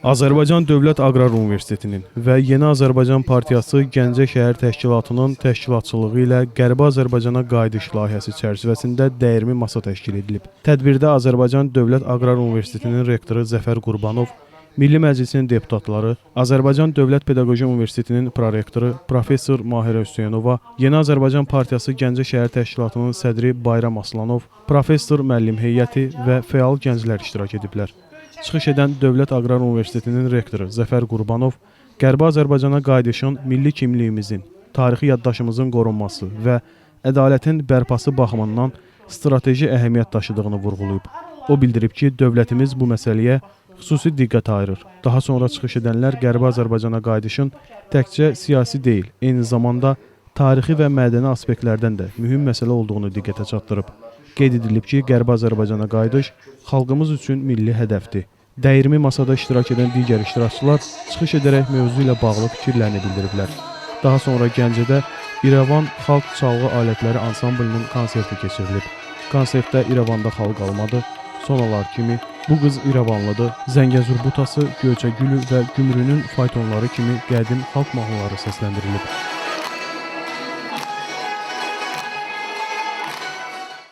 Azərbaycan Dövlət Aqrar Universitetinin və Yeni Azərbaycan Partiyası Gəncə şəhər təşkilatının təşkilatçılığı ilə Qərbi Azərbaycana qayıdış layihəsi çərçivəsində dəyirmi masa təşkil edilib. Tədbirdə Azərbaycan Dövlət Aqrar Universitetinin rektoru Zəfər Qurbanov, Milli Məclisin deputatları, Azərbaycan Dövlət Pedaqoji Universitetinin prorektoru Professor Mahirə Hüseynova, Yeni Azərbaycan Partiyası Gəncə şəhər təşkilatının sədri Bayram Aslanov, professor müəllim heyəti və fəal gənclər iştirak ediblər. Çıxış edən Dövlət Aqrar Universitetinin rektoru Zəfər Qurbanov, Qərbi Azərbaycana qayıdışın milli kimliyimizin, tarixi yaddaşımızın qorunması və ədalətin bərpası baxımından strateji əhəmiyyət daşıdığını vurğulayıb. O bildirib ki, dövlətimiz bu məsələyə xüsusi diqqət ayırır. Daha sonra çıxış edənlər Qərbi Azərbaycana qayıdışın təkcə siyasi deyil, eyni zamanda tarixi və mədəni aspektlərdən də mühüm məsələ olduğunu diqqətə çatdırıb. Qeyd edilib ki, Qərbi Azərbaycana qayıdış xalqımız üçün milli hədəfdir. Dəyirmi masada iştirak edən digər iştirakçılar çıxış edərək mövzu ilə bağlı fikirlərini bildiriblər. Daha sonra Gəncədə İrəvan Xalq Çalğı Alətləri Ansamblının konserti keçirilib. Konsertdə İrəvanda xalq almadı, sonalar kimi Bu qız İrəvanlıdır, Zəngəzur butası, Göyçə gülü və Gümrünün faytonları kimi qədim xalq mahnıları səsləndirilib.